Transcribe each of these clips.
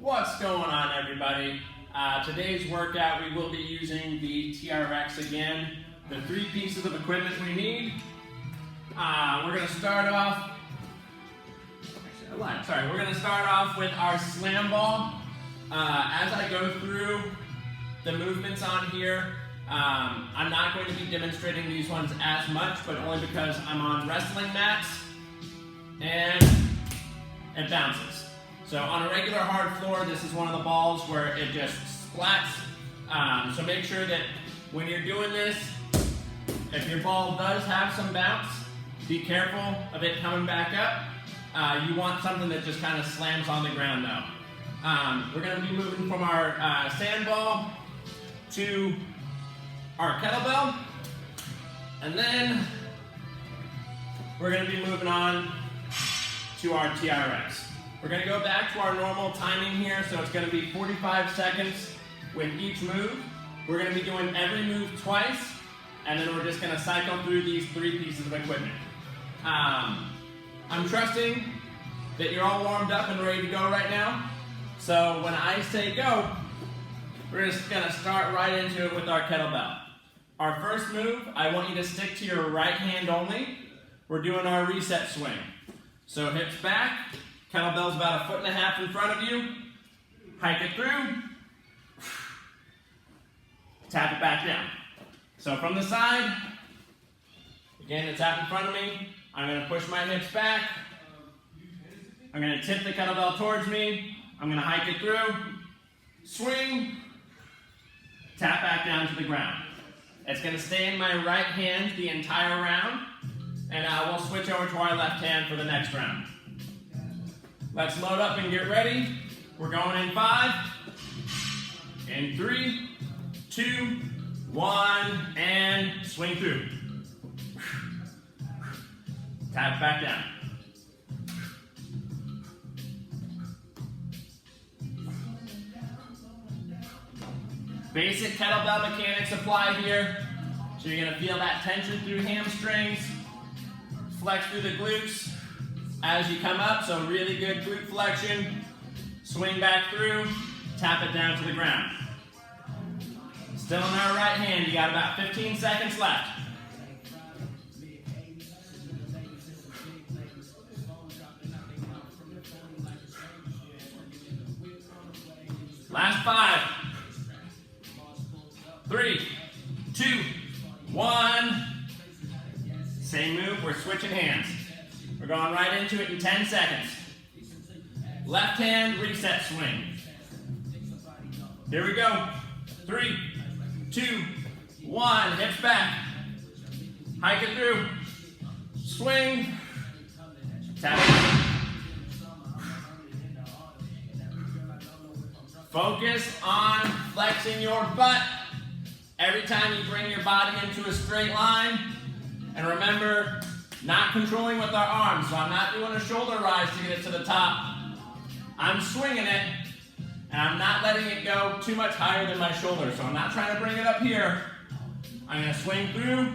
What's going on, everybody? Today's workout, we will be using the TRX again, the 3 pieces of equipment we need. We're going to start off, we're going to start off with our slam ball. As I go through the movements on here, I'm not going to be demonstrating these ones as much, but only because I'm on wrestling mats and it bounces. So on a regular hard floor, this is one of the balls where it just splats. So make sure that when you're doing this, if your ball does have some bounce, be careful of it coming back up. You want something that just kind of slams on the ground though. We're going to be moving from our sand ball to our kettlebell, and then we're going to be moving on to our TRX. We're going to go back to our normal timing here, so it's going to be 45 seconds with each move. We're going to be doing every move twice, and then we're just going to cycle through these 3 pieces of equipment. I'm trusting that you're all warmed up and ready to go right now. So when I say go, we're just going to start right into it with our kettlebell. Our first move, I want you to stick to your right hand only. We're doing our reset swing. So hips back. Kettlebell's about 1.5 feet in front of you. Hike it through. Tap it back down. So from the side, again, it's out in front of me. I'm going to push my hips back. I'm going to tip the kettlebell towards me. I'm going to hike it through. Swing. Tap back down to the ground. It's going to stay in my right hand the entire round. And we'll switch over to our left hand for the next round. Let's load up and get ready. We're going in 5, in 3, 2, 1, and swing through. Tap back down. Basic kettlebell mechanics apply here. So you're going to feel that tension through hamstrings, flex through the glutes as you come up, so really good glute flexion. Swing back through, tap it down to the ground. Still in our right hand, you got about 15 seconds left. Last 5, 3, 2, 1. Same move, we're switching hands. We're going right into it in 10 seconds. Left hand, reset swing. Here we go. 3, 2, 1. Hips back. Hike it through. Swing. Tap it. Focus on flexing your butt every time you bring your body into a straight line. And remember, not controlling with our arms, so I'm not doing a shoulder rise to get it to the top. I'm swinging it, and I'm not letting it go too much higher than my shoulder, so I'm not trying to bring it up here. I'm going to swing through,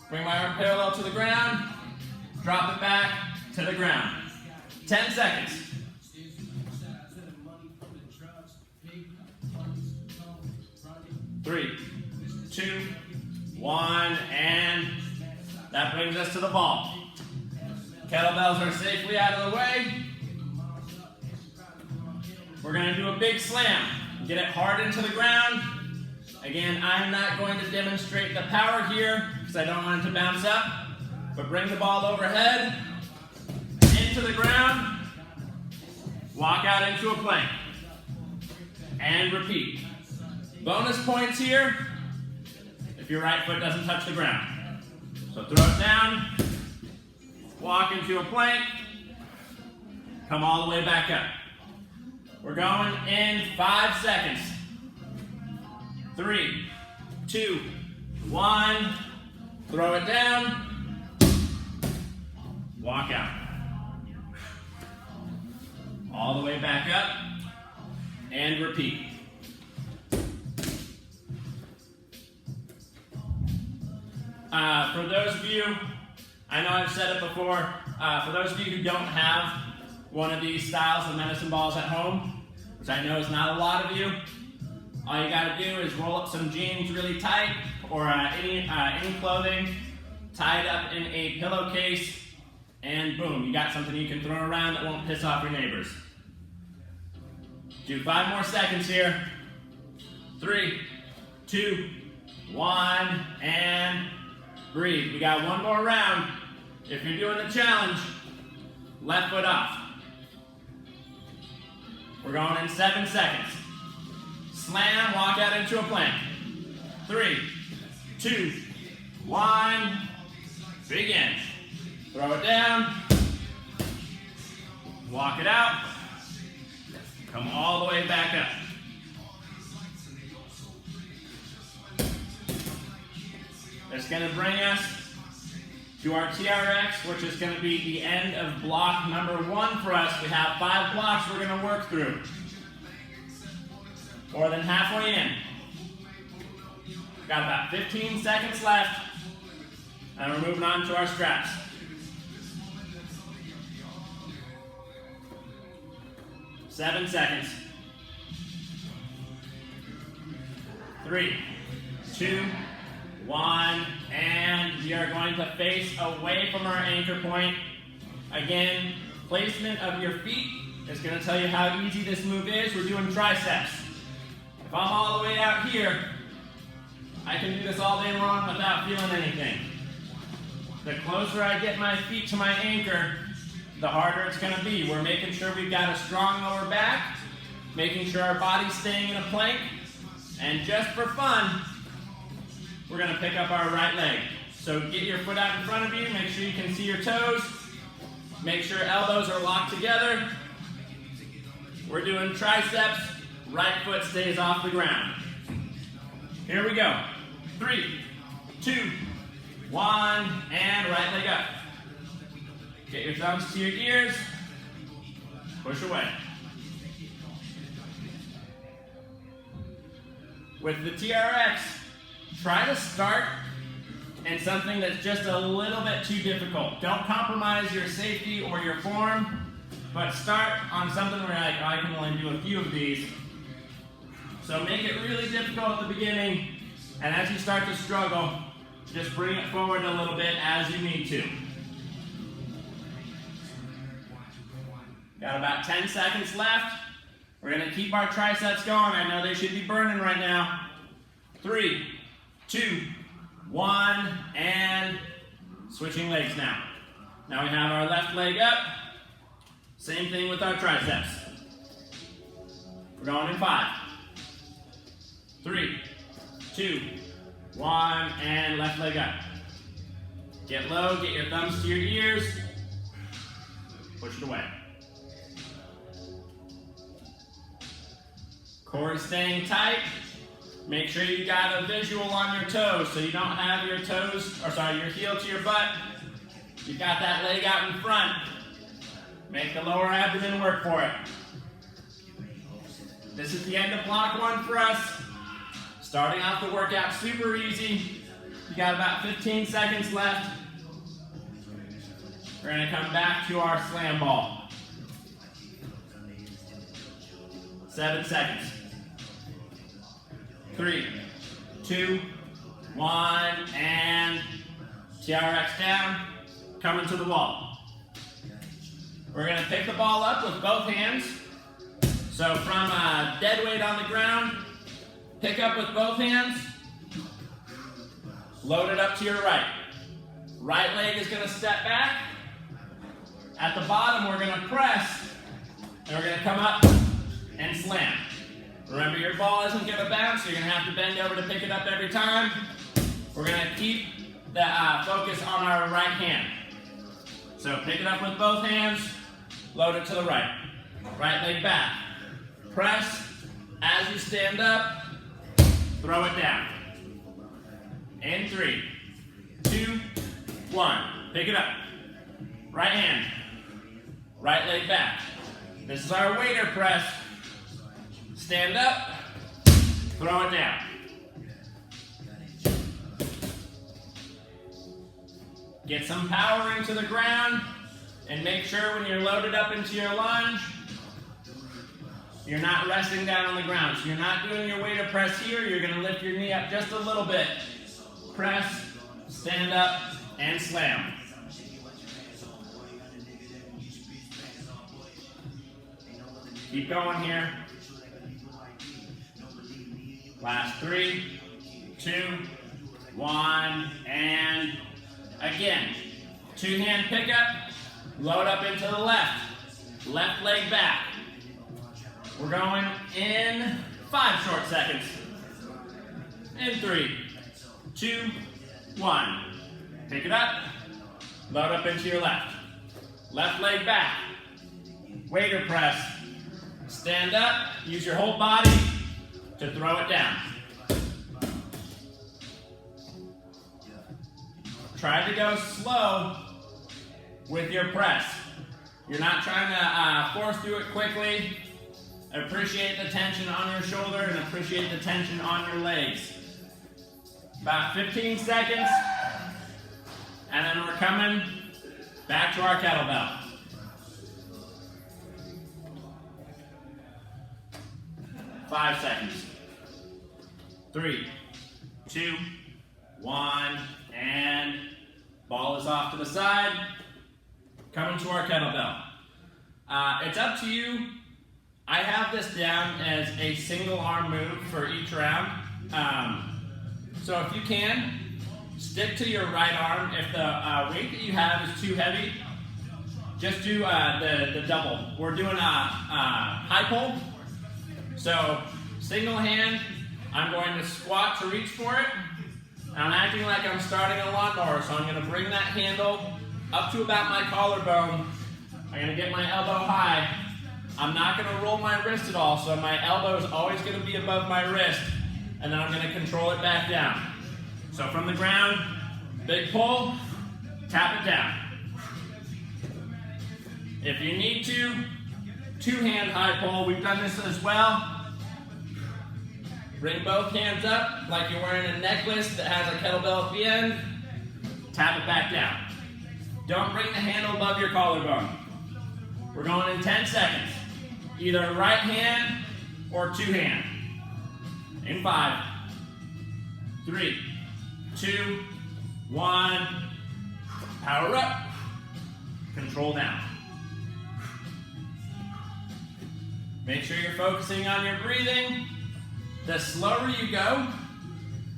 bring my arm parallel to the ground, drop it back to the ground. 10 seconds. Three, 2, 1, and that brings us to the ball. Kettlebells are safely out of the way. We're going to do a big slam. Get it hard into the ground. Again, I'm not going to demonstrate the power here because I don't want it to bounce up. But bring the ball overhead, into the ground, walk out into a plank, and repeat. Bonus points here if your right foot doesn't touch the ground. So throw it down, walk into a plank, come all the way back up. We're going in 5 seconds. 3, 2, 1, throw it down, walk out. All the way back up, and repeat. For those of you, I know I've said it before, for those of you who don't have one of these styles of medicine balls at home, which I know is not a lot of you. All you gotta do is roll up some jeans really tight, or any clothing, tie it up in a pillowcase, and boom, you got something you can throw around that won't piss off your neighbors. Do 5 more seconds here. 3, 2, 1, and breathe. We got 1 more round. If you're doing the challenge, left foot off. We're going in 7 seconds. Slam, walk out into a plank. 3, 2, 1, begin. Throw it down. Walk it out. Come all the way back up. That's going to bring us to our TRX, which is going to be the end of block number 1 for us. We have 5 blocks we're going to work through. More than halfway in. Got about 15 seconds left, and we're moving on to our straps. Seven seconds. 3, 2, 1, and we are going to face away from our anchor point. Again, placement of your feet is going to tell you how easy this move is. We're doing triceps. If I'm all the way out here, I can do this all day long without feeling anything. The closer I get my feet to my anchor, the harder it's going to be. We're making sure we've got a strong lower back, making sure our body's staying in a plank, and just for fun, we're going to pick up our right leg. So get your foot out in front of you, make sure you can see your toes, make sure elbows are locked together. We're doing triceps, right foot stays off the ground. Here we go. 3, 2, 1, and right leg up. Get your thumbs to your ears, push away. With the TRX, try to start in something that's just a little bit too difficult. Don't compromise your safety or your form, but start on something where you're like, oh, I can only do a few of these. So make it really difficult at the beginning, and as you start to struggle, just bring it forward a little bit as you need to. Got about 10 seconds left. We're going to keep our triceps going. I know they should be burning right now. 3, 2, 1, and switching legs now. Now we have our left leg up. Same thing with our triceps. We're going in 5, 3, 2, 1, and left leg up. Get low, get your thumbs to your ears. Push it away. Core is staying tight. Make sure you got a visual on your toes so you don't have your your heel to your butt. You've got that leg out in front. Make the lower abdomen work for it. This is the end of block 1 for us. Starting off the workout super easy. You got about 15 seconds left. We're going to come back to our slam ball. 7 seconds. 3, 2, 1, and TRX down, coming to the wall. We're going to pick the ball up with both hands. So from dead weight on the ground, pick up with both hands, load it up to your right. Right leg is going to step back. At the bottom, we're going to press, and we're going to come up and slam. Remember, your ball isn't going to bounce, so you're going to have to bend over to pick it up every time. We're going to keep the focus on our right hand. So pick it up with both hands, load it to the right. Right leg back. Press. As you stand up, throw it down. In 3, 2, 1. Pick it up. Right hand. Right leg back. This is our waiter press. Stand up, throw it down. Get some power into the ground, and make sure when you're loaded up into your lunge, You're not resting down on the ground. So you're not doing your weight or press here. You're going to lift your knee up just a little bit. Press, stand up, and slam. Keep going here. Last 3, 2, 1, and again. 2-hand pickup, load up into the left. Left leg back. We're going in 5 short seconds. In 3, 2, 1. Pick it up, load up into your left. Left leg back. Waiter press. Stand up, use your whole body to throw it down. Try to go slow with your press. You're not trying to force through it quickly. Appreciate the tension on your shoulder and appreciate the tension on your legs. About 15 seconds, and then we're coming back to our kettlebell. 5 seconds. 3, 2, 1, and ball is off to the side. Coming to our kettlebell. It's up to you. I have this down as a single arm move for each round. So if you can, stick to your right arm. If the weight that you have is too heavy, just do the double. We're doing a high pull. So single hand, I'm going to squat to reach for it. I'm acting like I'm starting a lawnmower, so I'm going to bring that handle up to about my collarbone. I'm going to get my elbow high. I'm not going to roll my wrist at all, so my elbow is always going to be above my wrist, and then I'm going to control it back down. So from the ground, big pull, tap it down. If you need to, 2-hand high pull. We've done this as well. Bring both hands up like you're wearing a necklace that has a kettlebell at the end. Tap it back down. Don't bring the handle above your collarbone. We're going in 10 seconds. Either right hand or 2-hand. In 5, 3, 2, 1. Power up. Control down. Make sure you're focusing on your breathing. The slower you go,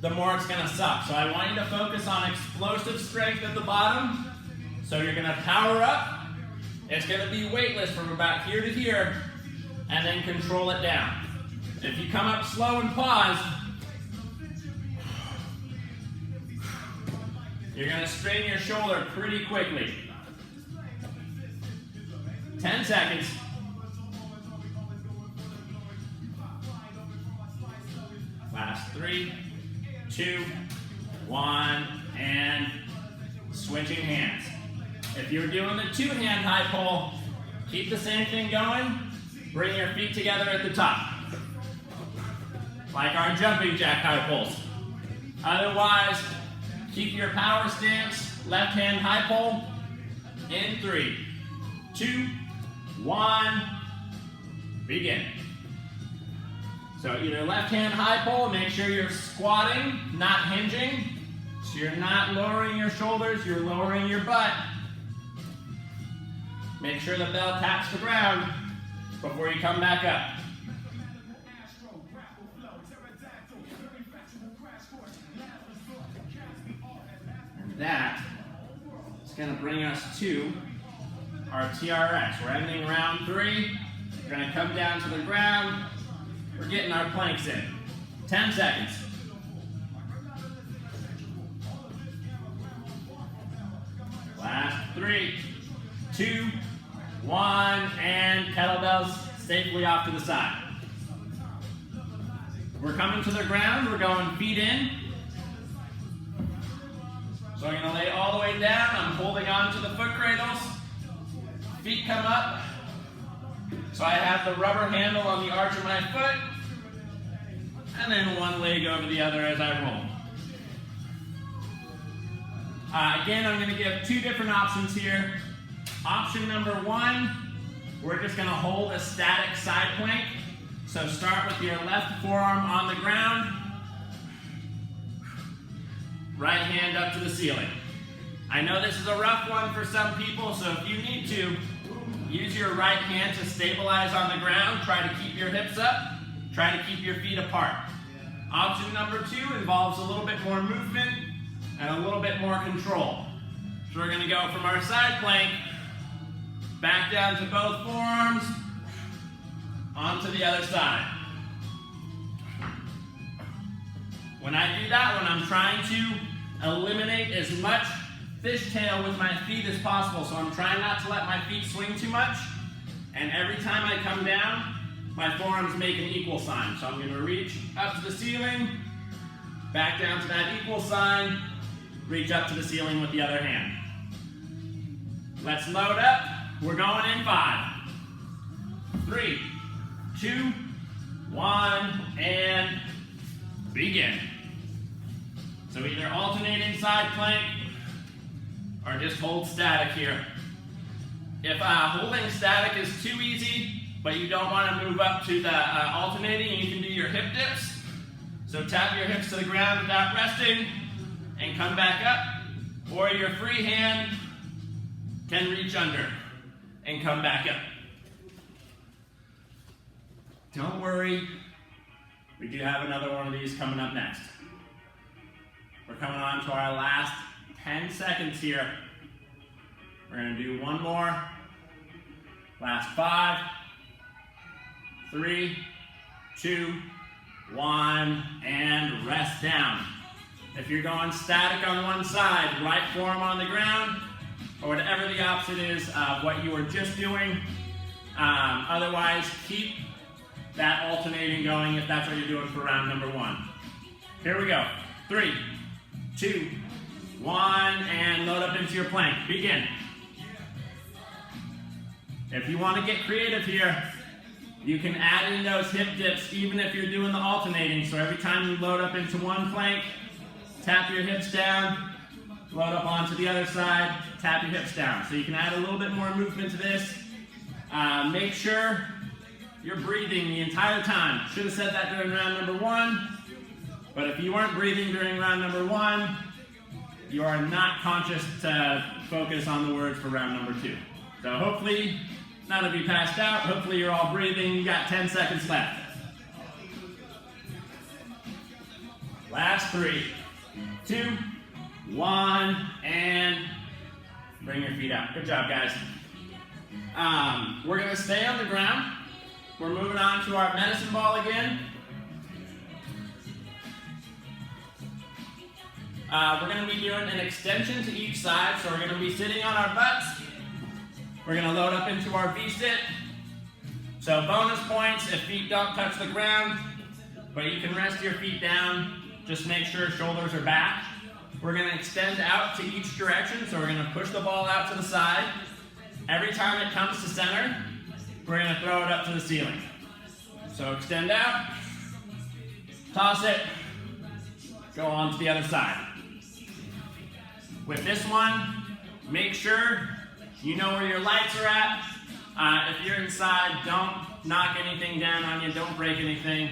the more it's going to suck. So I want you to focus on explosive strength at the bottom. So you're going to power up. It's going to be weightless from about here to here, and then control it down. If you come up slow and pause, you're going to strain your shoulder pretty quickly. 10 seconds. Last 3, 2, 1, and switching hands. If you're doing the 2-hand high pull, keep the same thing going. Bring your feet together at the top, like our jumping jack high pulls. Otherwise, keep your power stance, left hand high pull, in 3, 2, 1, begin. So either left hand high pull, make sure you're squatting, not hinging. So you're not lowering your shoulders, you're lowering your butt. Make sure the bell taps the ground before you come back up. And that is going to bring us to our TRX. We're ending round 3. We're going to come down to the ground. We're getting our planks in. 10 seconds. Last 3, 2, 1, and kettlebells safely off to the side. We're coming to the ground. We're going feet in. So I'm going to lay all the way down. I'm holding on to the foot cradles. Feet come up. So I have the rubber handle on the arch of my foot. And then one leg over the other as I roll. Again, I'm going to give 2 different options here. Option number 1, we're just going to hold a static side plank. So start with your left forearm on the ground, right hand up to the ceiling. I know this is a rough one for some people, so if you need to, use your right hand to stabilize on the ground. Try to keep your hips up. Try to keep your feet apart. Option number 2 involves a little bit more movement and a little bit more control. So we're going to go from our side plank back down to both forearms, onto the other side. When I do that, when I'm trying to eliminate as much fishtail with my feet as possible, so I'm trying not to let my feet swing too much, and every time I come down, my forearms make an equal sign. So I'm going to reach up to the ceiling, back down to that equal sign, reach up to the ceiling with the other hand. Let's load up. We're going in 5, 3, 2, 1, and begin. So either alternating side plank or just hold static here. If holding static is too easy, but you don't want to move up to the alternating, you can do your hip dips. So tap your hips to the ground without resting and come back up. Or your free hand can reach under and come back up. Don't worry, we do have another one of these coming up next. We're coming on to our last 10 seconds here. We're going to do one more. Last 5, 3, 2, 1, and rest down. If you're going static on one side, right forearm on the ground, or whatever the opposite is of what you were just doing. Otherwise, keep that alternating going if that's what you're doing for round number 1. Here we go. 3, 2, 1, and load up into your plank. Begin. If you want to get creative here, you can add in those hip dips even if you're doing the alternating. So every time you load up into one plank, tap your hips down, load up onto the other side, tap your hips down. So you can add a little bit more movement to this. Make sure you're breathing the entire time. Should have said that during round number 1, but if you weren't breathing during round number 1, you are not conscious to focus on the words for round number 2. So hopefully none of you passed out. Hopefully you're all breathing. You got 10 seconds left. Last 3, 2, 1, and bring your feet out. Good job, guys. We're going to stay on the ground. We're moving on to our medicine ball again. We're going to be doing an extension to each side, so we're going to be sitting on our butts. We're going to load up into our V-sit. So bonus points if feet don't touch the ground, but you can rest your feet down. Just make sure shoulders are back. We're going to extend out to each direction, so we're going to push the ball out to the side. Every time it comes to center, we're going to throw it up to the ceiling. So extend out, toss it, go on to the other side. With this one, make sure you know where your lights are at. If you're inside, don't knock anything down on you, don't break anything.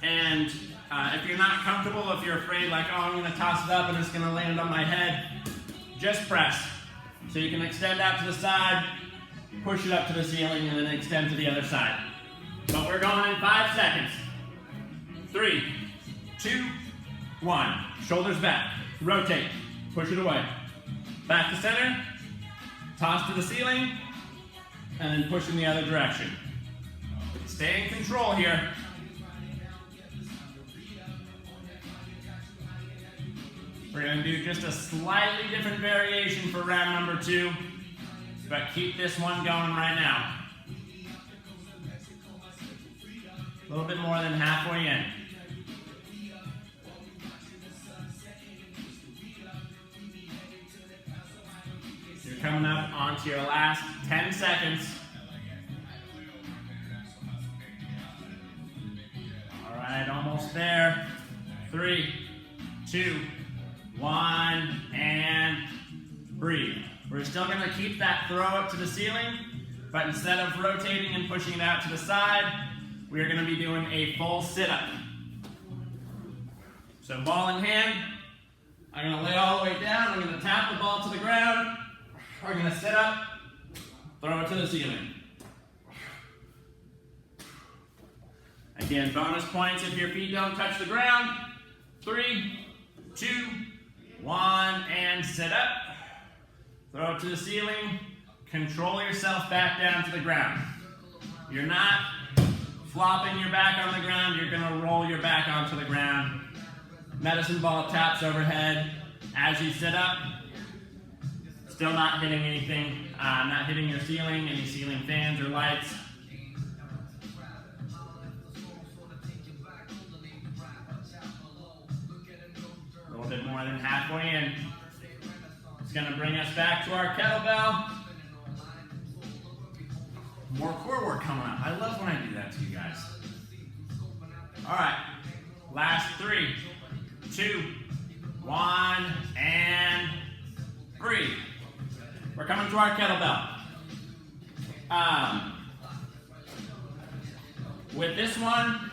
If you're not comfortable, if you're afraid like, oh, I'm going to toss it up and it's going to land on my head, just press. So you can extend out to the side, push it up to the ceiling, and then extend to the other side. But we're going in 5 seconds. 3, 2, 1. Shoulders back. Rotate. Push it away. Back to center. Toss to the ceiling. And then push in the other direction. Stay in control here. We're going to do just a slightly different variation for round number 2, but keep this one going right now. A little bit more than halfway in. You're coming up onto your last 10 seconds. All right, almost there. 3, 2, 1, and breathe. We're still going to keep that throw up to the ceiling, But instead of rotating and pushing it out to the side, we are going to be doing a full sit-up. So ball in hand, I'm going to lay all the way down, I'm going to tap the ball to the ground, we're going to sit up, throw it to the ceiling. Again, bonus points if your feet don't touch the ground. 3, 2, 1, and sit up. Throw it to the ceiling. Control yourself back down to the ground. You're not flopping your back on the ground, you're gonna roll your back onto the ground. Medicine ball taps overhead as you sit up. Still not hitting anything, not hitting your ceiling, any ceiling fans or lights. A little bit more than halfway in. It's gonna bring us back to our kettlebell. More core work coming up. I love when I do that to you guys. All right, last 3, 2, 1, and breathe. We're coming to our kettlebell. With this one,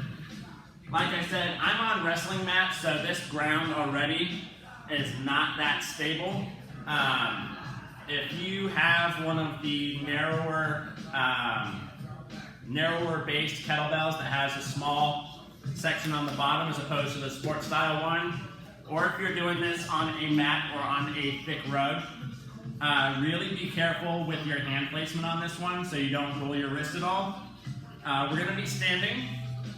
like I said, I'm on wrestling mats, so this ground already is not that stable. If you have one of the narrower based kettlebells that has a small section on the bottom as opposed to the sports style one, or if you're doing this on a mat or on a thick rug, really be careful with your hand placement on this one so you don't roll your wrist at all. We're going to be standing.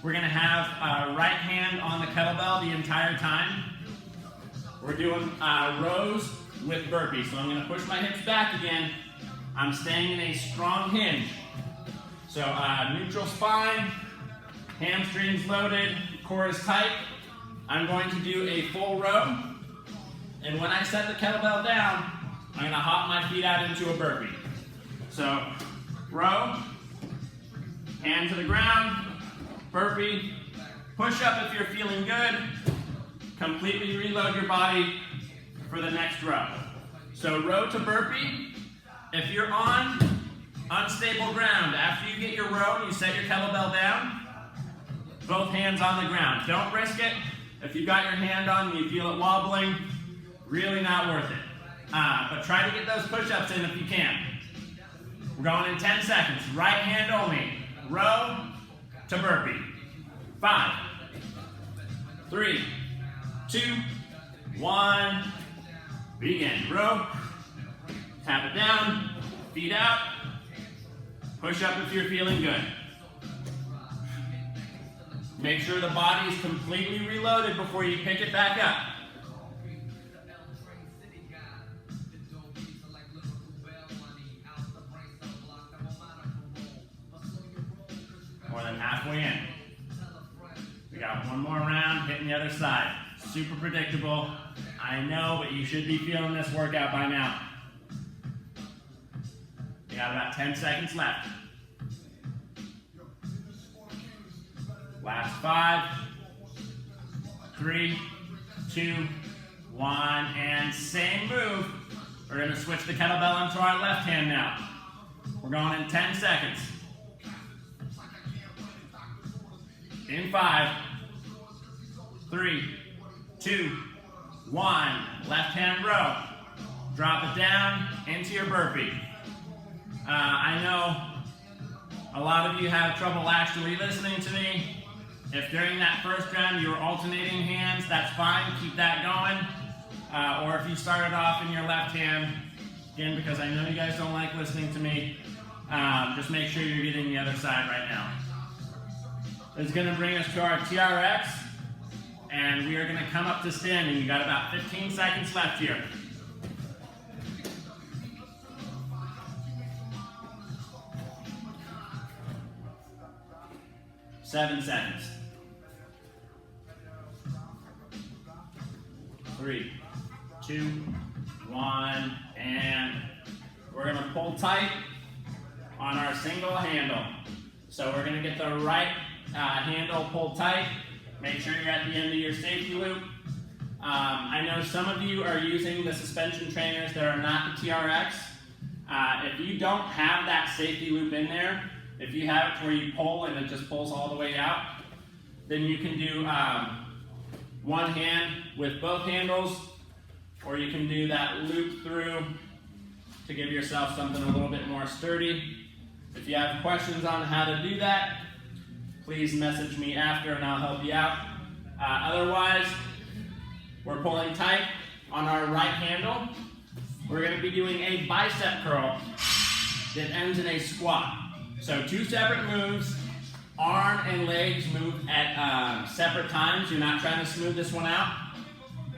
We're going to have right hand on the kettlebell the entire time. We're doing rows with burpees. So I'm going to push my hips back again. I'm staying in a strong hinge. So neutral spine, hamstrings loaded, core is tight. I'm going to do a full row. And when I set the kettlebell down, I'm going to hop my feet out into a burpee. So row, hand to the ground, burpee, push up if you're feeling good, completely reload your body for the next row. So row to burpee. If you're on unstable ground, after you get your row and you set your kettlebell down, both hands on the ground. Don't risk it. If you've got your hand on and you feel it wobbling, really not worth it. But try to get those push-ups in if you can. We're going in 10 seconds. Right hand only. Row to burpee. 5, 3, 2, 1. Begin. Row. Tap it down. Feet out. Push up if you're feeling good. Make sure the body is completely reloaded before you pick it back up. More than halfway in. We got one more round, hitting the other side. Super predictable. I know, but you should be feeling this workout by now. We got about 10 seconds left. Last 5, 3, 2, 1, and same move. We're going to switch the kettlebell onto our left hand now. We're going in 10 seconds. In 5, 3, 2, 1. Left hand row. Drop it down into your burpee. I know a lot of you have trouble actually listening to me. If during that first round you were alternating hands, that's fine, keep that going. Or if you started off in your left hand, again, because I know you guys don't like listening to me, just make sure you're getting the other side right now. It's going to bring us to our TRX, and we are going to come up to standing. You got about 15 seconds left here. 7 seconds. 3, 2, 1, and we're going to pull tight on our single handle. So we're going to get the right handle pulled tight. Make sure you're at the end of your safety loop. I know some of you are using the suspension trainers that are not the TRX. If you don't have that safety loop in there, if you have it where you pull and it just pulls all the way out, then you can do one hand with both handles, or you can do that loop through to give yourself something a little bit more sturdy. If you have questions on how to do that, please message me after and I'll help you out. Otherwise, we're pulling tight on our right handle. We're going to be doing a bicep curl that ends in a squat. So 2 separate moves, arm and legs move at separate times. You're not trying to smooth this one out.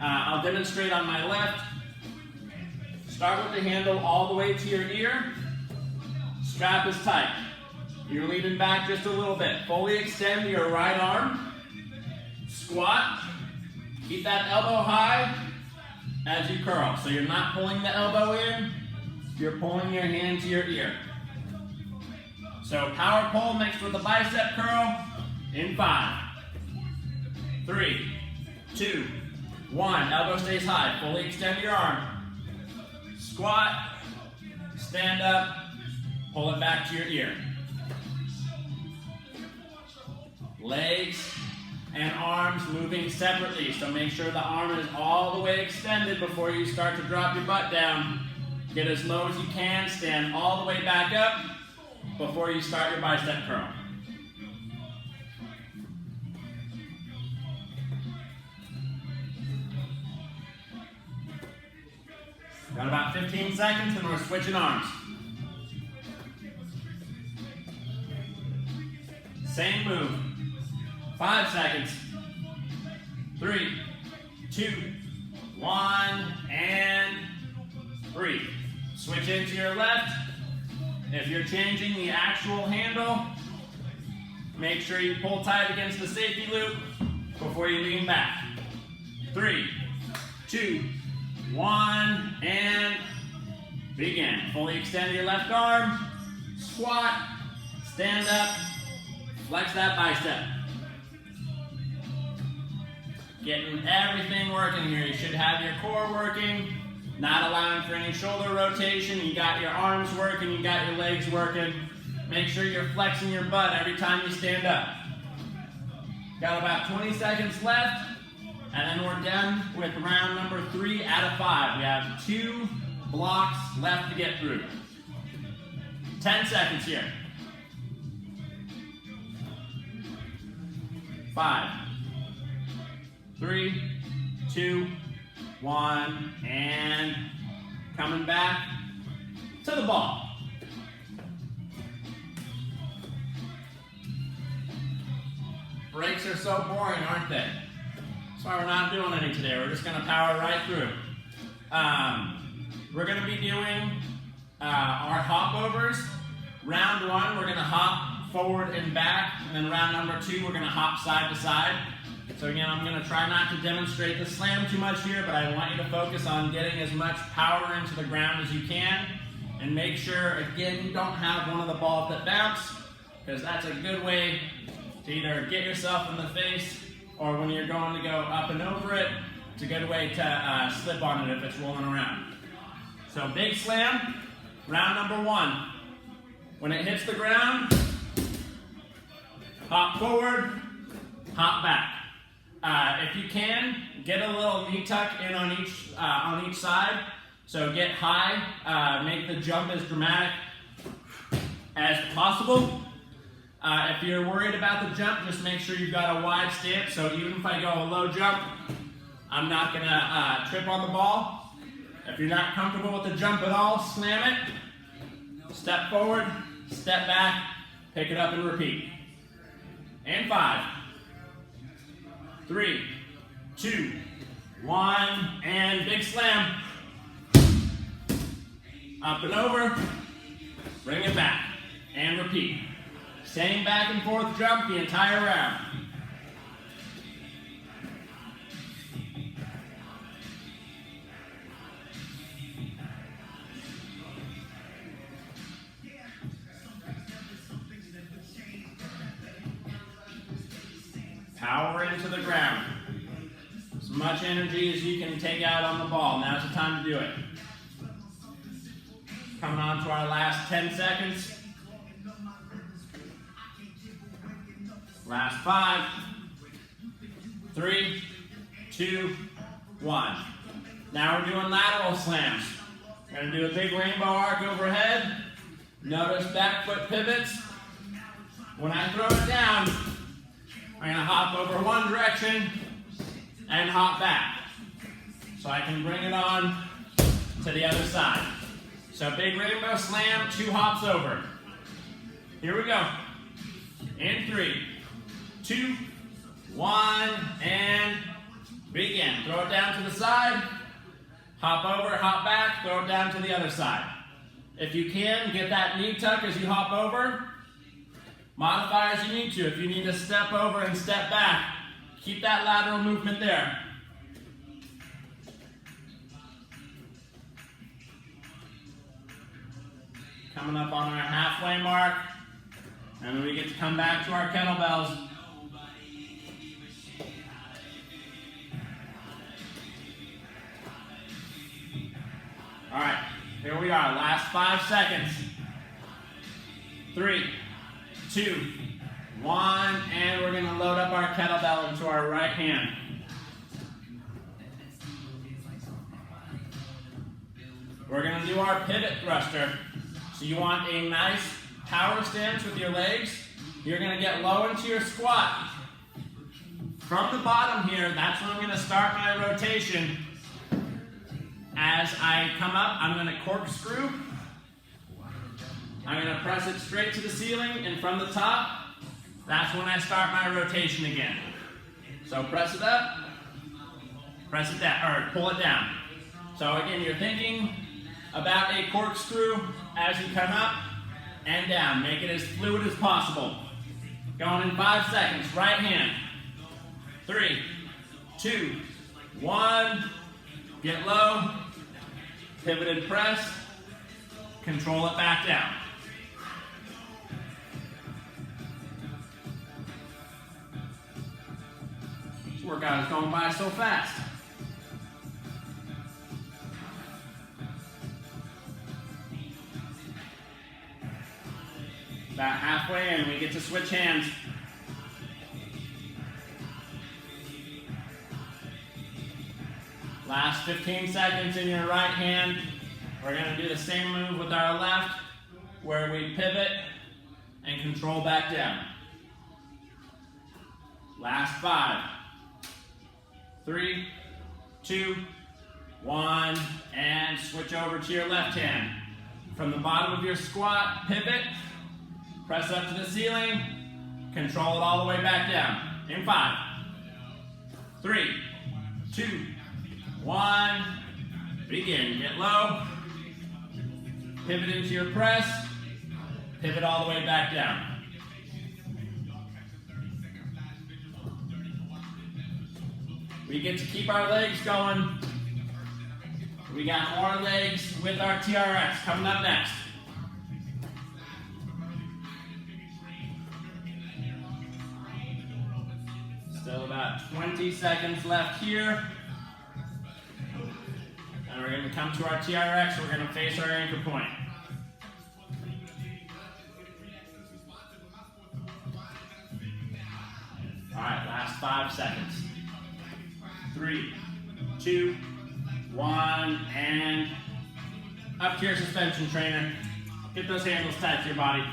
I'll demonstrate on my left. Start with the handle all the way to your ear. Strap is tight. You're leaning back just a little bit. Fully extend your right arm. Squat. Keep that elbow high as you curl. So you're not pulling the elbow in, you're pulling your hand to your ear. So power pull mixed with a bicep curl in 5, 3, 2, 1. Elbow stays high. Fully extend your arm. Squat, stand up, pull it back to your ear. Legs and arms moving separately, so make sure the arm is all the way extended before you start to drop your butt down. Get as low as you can, stand all the way back up before you start your bicep curl. Got about 15 seconds and we're switching arms. Same move. 5 seconds. 3, 2, 1, and breathe. Switch into your left. If you're changing the actual handle, make sure you pull tight against the safety loop before you lean back. 3, 2, 1, and begin. Fully extend your left arm, squat, stand up, flex that bicep. Getting everything working here. You should have your core working, not allowing for any shoulder rotation. You got your arms working, you got your legs working. Make sure you're flexing your butt every time you stand up. Got about 20 seconds left, and then we're done with round number 3 out of 5. We have 2 blocks left to get through. 10 seconds here. 5, 3, 2, 1, and coming back to the ball. Breaks are so boring, aren't they? That's why we're not doing any today. We're just going to power right through. We're going to be doing our hop overs. Round 1, we're going to hop forward and back, and then round number 2, we're going to hop side to side. So again, I'm going to try not to demonstrate the slam too much here, but I want you to focus on getting as much power into the ground as you can, and make sure, again, you don't have one of the balls that bounce, because that's a good way to either get yourself in the face, or when you're going to go up and over it, it's a good way to slip on it if it's rolling around. So big slam, round number 1. When it hits the ground, hop forward, hop back. If you can, get a little knee tuck in on each side. So get high, make the jump as dramatic as possible. If you're worried about the jump, just make sure you've got a wide stance. So even if I go a low jump, I'm not gonna trip on the ball. If you're not comfortable with the jump at all, slam it. Step forward, step back, pick it up and repeat. And 5, 3, 2, 1, and big slam. Up and over, bring it back, and repeat. Same back and forth jump the entire round. Power into the ground. As much energy as you can take out on the ball. Now's the time to do it. Coming on to our last 10 seconds. Last 5, 3, 2, 1. Now we're doing lateral slams. We're going to do a big rainbow arc overhead. Notice back foot pivots. When I throw it down, I'm going to hop over one direction and hop back. So I can bring it on to the other side. So big rainbow slam, 2 hops over. Here we go. In 3, 2, 1, and begin. Throw it down to the side, hop over, hop back, throw it down to the other side. If you can, get that knee tuck as you hop over. Modify as you need to. If you need to step over and step back, keep that lateral movement there. Coming up on our halfway mark, and then we get to come back to our kettlebells. All right, here we are, last 5 seconds. 3, 2, 1, and we're gonna load up our kettlebell into our right hand. We're gonna do our pivot thruster. So you want a nice power stance with your legs. You're gonna get low into your squat. From the bottom here, that's when I'm gonna start my rotation. As I come up, I'm gonna corkscrew. I'm gonna press it straight to the ceiling, and from the top, that's when I start my rotation again. So press it up, press it down, or pull it down. So again, you're thinking about a corkscrew as you come up and down. Make it as fluid as possible. Going in 5 seconds, right hand. 3, 2, 1, get low, pivoted press, control it back down. This workout is going by so fast. About halfway in, we get to switch hands. Last 15 seconds in your right hand. We're going to do the same move with our left, where we pivot and control back down. Last 5, 3, 2, 1, and switch over to your left hand. From the bottom of your squat, pivot, press up to the ceiling, control it all the way back down. In 5, 3, 2, 1, begin. Get low, pivot into your press, pivot all the way back down. We get to keep our legs going. We got more legs with our TRX coming up next. Still about 20 seconds left here. And we're going to come to our TRX. We're going to face our anchor point. All right, last 5 seconds. 3, 2, 1, and up to your suspension trainer. Get those handles tight to your body.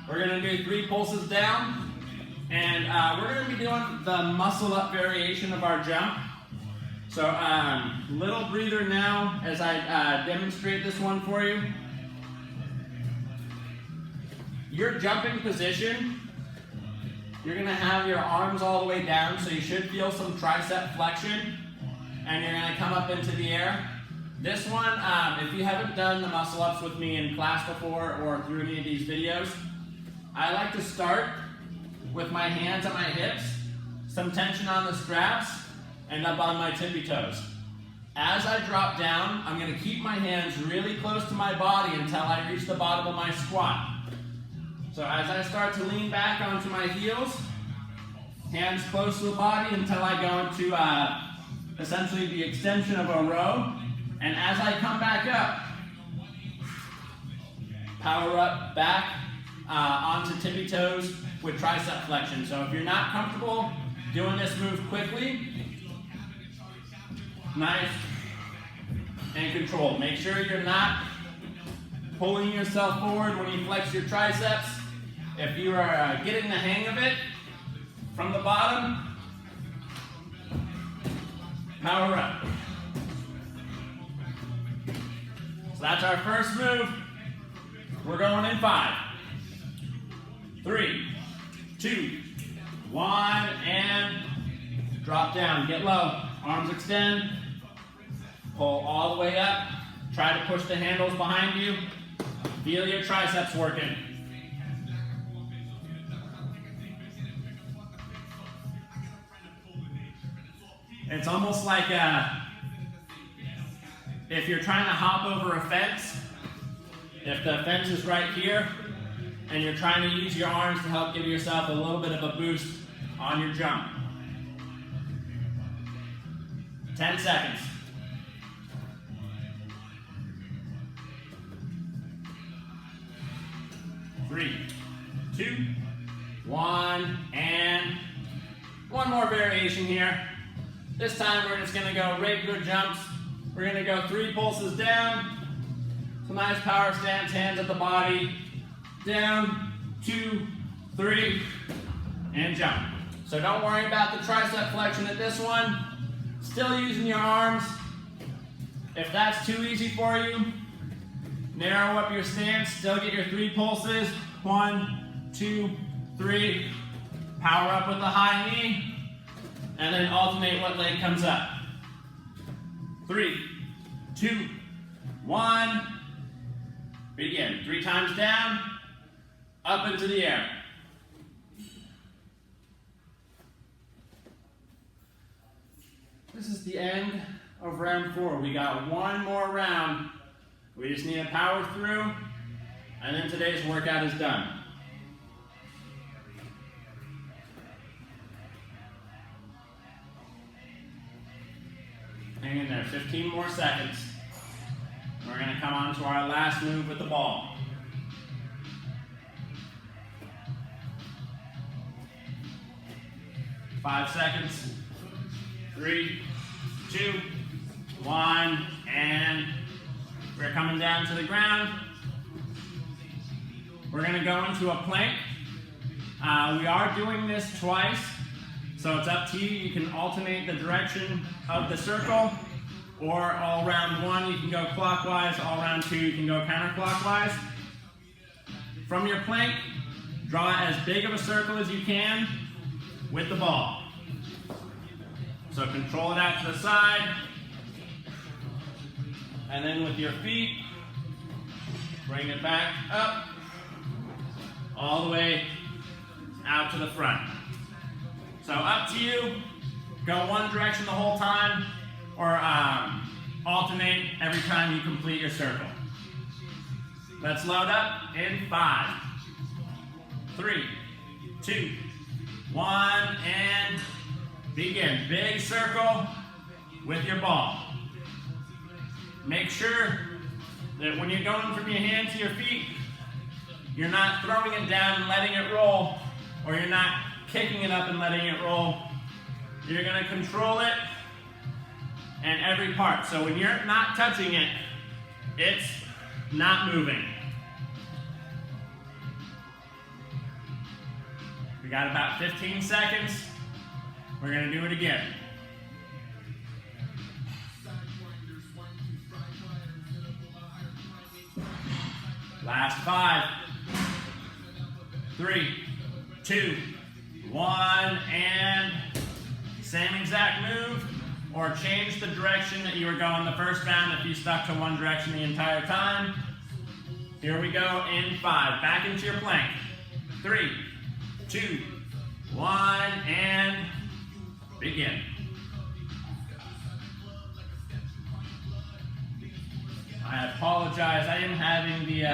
We're going to do 3 pulses down. And we're going to be doing the muscle up variation of our jump. So little breather now as I demonstrate this one for you. Your jumping position, you're going to have your arms all the way down, so you should feel some tricep flexion, and you're going to come up into the air. This one, if you haven't done the muscle ups with me in class before or through any of these videos, I like to start with my hands at my hips, some tension on the straps, and up on my tippy toes. As I drop down, I'm going to keep my hands really close to my body until I reach the bottom of my squat. So as I start to lean back onto my heels, hands close to the body until I go into essentially the extension of a row. And as I come back up, power up back onto tippy toes with tricep flexion. So if you're not comfortable doing this move quickly, nice and controlled. Make sure you're not pulling yourself forward when you flex your triceps. If you are getting the hang of it from the bottom, power up. So that's our first move. We're going in 5, 3, 2, 1, and drop down. Get low. Arms extend. Pull all the way up. Try to push the handles behind you. Feel your triceps working. It's almost like if you're trying to hop over a fence, if the fence is right here, and you're trying to use your arms to help give yourself a little bit of a boost on your jump. 10 seconds. 3, 2, 1, and one more variation here. This time we're just gonna go regular jumps. We're gonna go 3 pulses down. So nice power stance, hands at the body. Down, 2, 3, and jump. So don't worry about the tricep flexion at this one. Still using your arms. If that's too easy for you, narrow up your stance. Still get your 3 pulses. 1, 2, 3. Power up with the high knee. And then alternate what leg comes up. 3, 2, 1. Begin. 3 times down, up into the air. This is the end of round 4. We got one more round. We just need to power through, and then today's workout is done. Hang in there, 15 more seconds. We're going to come on to our last move with the ball. Five seconds. 3, 2, 1, and we're coming down to the ground. We're going to go into a plank. We are doing this twice, so it's up to you. You can alternate the direction of the circle, or all round 1 you can go clockwise, all round 2 you can go counterclockwise. From your plank, draw as big of a circle as you can with the ball. So control it out to the side, and then with your feet, bring it back up, all the way out to the front. So up to you, go one direction the whole time, or alternate every time you complete your circle. Let's load up in 5, 3, 2, 1, and begin. Big circle with your ball. Make sure that when you're going from your hand to your feet, you're not throwing it down and letting it roll, or you're not kicking it up and letting it roll. You're going to control it and every part. So when you're not touching it, it's not moving. We got about 15 seconds. We're going to do it again. Last 5, 3, 2, 1, and same exact move, or change the direction that you were going the first round if you stuck to one direction the entire time. Here we go in 5. Back into your plank. 3, 2, 1, and begin. I apologize. I am having the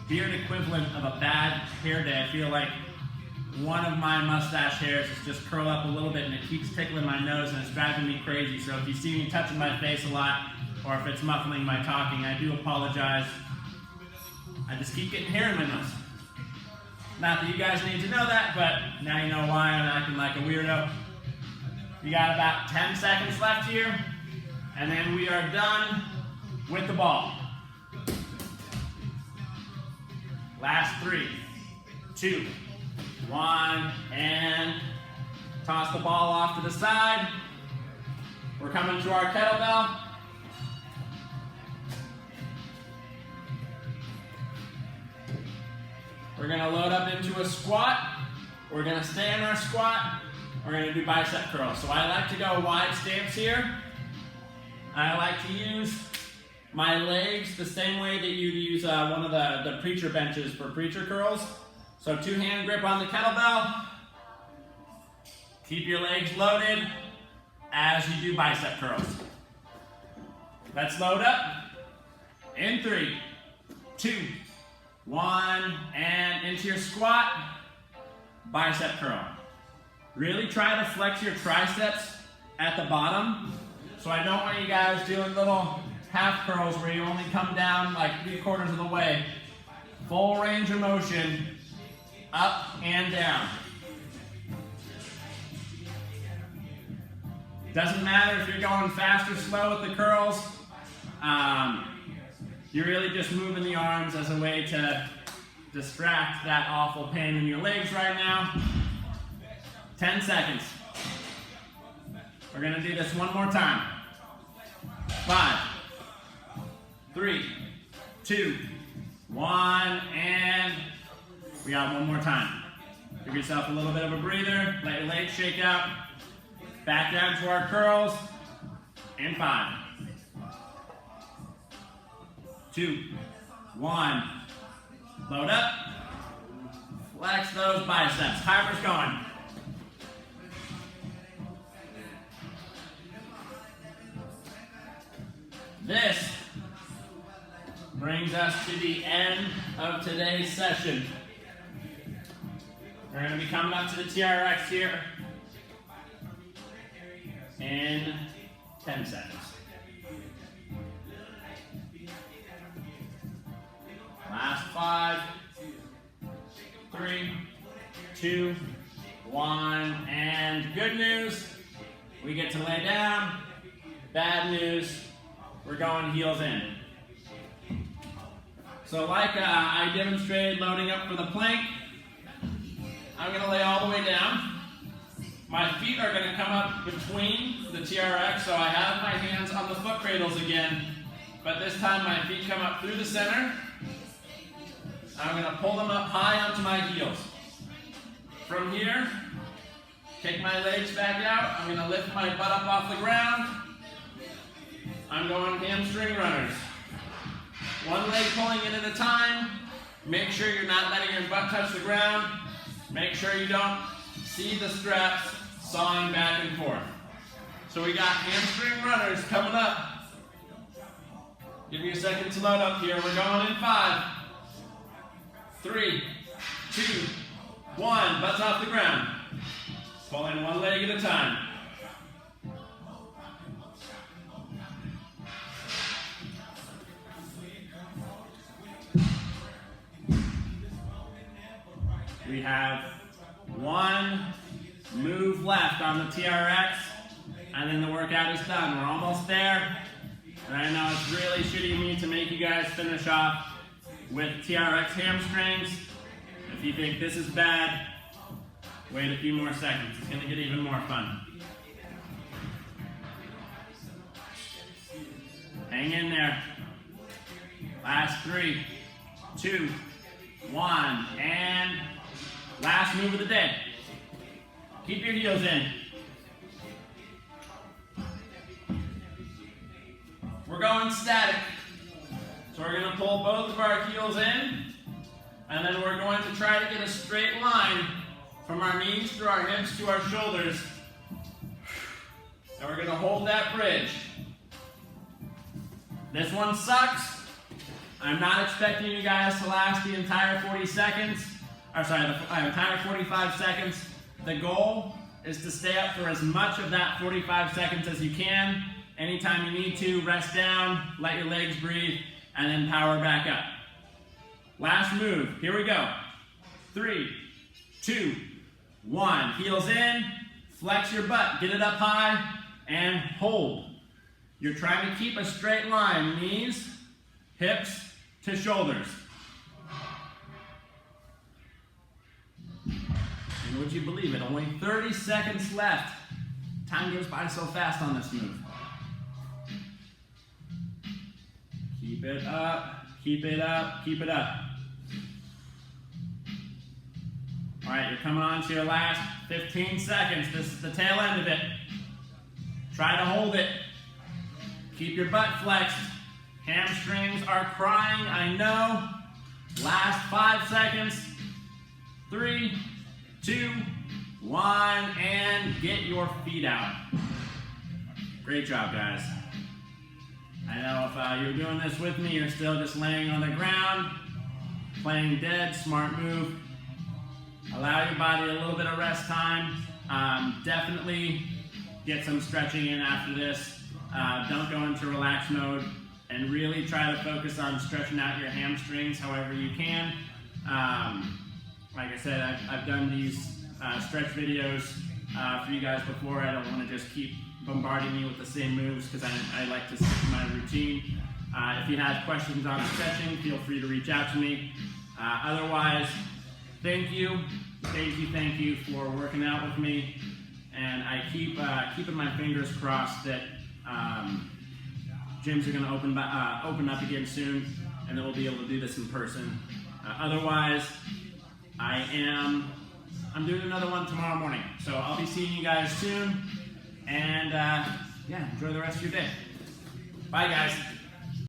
beard equivalent of a bad hair day. I feel like one of my mustache hairs is just curled up a little bit and it keeps tickling my nose and it's driving me crazy. So if you see me touching my face a lot, or if it's muffling my talking, I do apologize. I just keep getting hair in my nose. Not that you guys need to know that, but now you know why I'm acting like a weirdo. You got about 10 seconds left here, and then we are done with the ball. Last 3, 2, 1, and toss the ball off to the side. We're coming to our kettlebell. We're gonna load up into a squat. We're gonna stay in our squat. We're gonna do bicep curls. So I like to go wide stance here. I like to use my legs the same way that you'd use one of the preacher benches for preacher curls. So 2-hand grip on the kettlebell. Keep your legs loaded as you do bicep curls. Let's load up. In 3, 2, 1, and into your squat, bicep curl. Really try to flex your triceps at the bottom. So I don't want you guys doing little half curls where you only come down like 3/4 of the way. Full range of motion, up and down. Doesn't matter if you're going fast or slow with the curls. You're really just moving the arms as a way to distract that awful pain in your legs right now. 10 seconds. We're gonna do this one more time. 5, 3, 2, 1, and we got one more time. Give yourself a little bit of a breather, let your legs shake out. Back down to our curls, in 5, 2, 1, load up, flex those biceps, timer's going. This brings us to the end of today's session. We're going to be coming up to the TRX here in 10 seconds. Last 5, 3, 2, 1, and good news, we get to lay down. Bad news, we're going heels in. So like I demonstrated loading up for the plank, I'm going to lay all the way down. My feet are going to come up between the TRX, so I have my hands on the foot cradles again, but this time my feet come up through the center. I'm going to pull them up high onto my heels. From here, take my legs back out. I'm going to lift my butt up off the ground. I'm going hamstring runners. One leg pulling in at a time. Make sure you're not letting your butt touch the ground. Make sure you don't see the straps sawing back and forth. So we got hamstring runners coming up. Give me a second to load up here. We're going in 5, 3, 2, 1. Butts off the ground. Pull in one leg at a time. We have one move left on the TRX, and then the workout is done. We're almost there, and I know it's really shitty of me to make you guys finish off with TRX hamstrings. If you think this is bad, wait a few more seconds. It's going to get even more fun. Hang in there. Last 3, 2, 1, and last move of the day. Keep your heels in. We're going static. So we're going to pull both of our heels in, and then we're going to try to get a straight line from our knees through our hips to our shoulders. And we're going to hold that bridge. This one sucks. I'm not expecting you guys to last the entire 40 seconds. Or sorry, the entire 45 seconds. The goal is to stay up for as much of that 45 seconds as you can. Anytime you need to, rest down, let your legs breathe, and then power back up. Last move, here we go. 3, 2, 1. Heels in, flex your butt, get it up high, and hold. You're trying to keep a straight line, knees, hips to shoulders. And would you believe it, only 30 seconds left. Time goes by so fast on this move. Keep it up, keep it up, keep it up. All right, you're coming on to your last 15 seconds. This is the tail end of it. Try to hold it. Keep your butt flexed. Hamstrings are crying, I know. Last 5 seconds. 3, 2, 1, and get your feet out. Great job, guys. I know if you're doing this with me, you're still just laying on the ground, playing dead, smart move. Allow your body a little bit of rest time. Definitely get some stretching in after this. Don't go into relax mode, and really try to focus on stretching out your hamstrings however you can. Like I said, I've done these stretch videos for you guys before. I don't want to just keep bombarding you with the same moves because I like to stick to my routine. If you have questions on stretching, feel free to reach out to me. Otherwise, thank you for working out with me, and I keep keeping my fingers crossed that gyms are going to open up again soon, and then we'll be able to do this in person. Otherwise, I'm doing another one tomorrow morning, so I'll be seeing you guys soon, and yeah, enjoy the rest of your day. Bye, guys.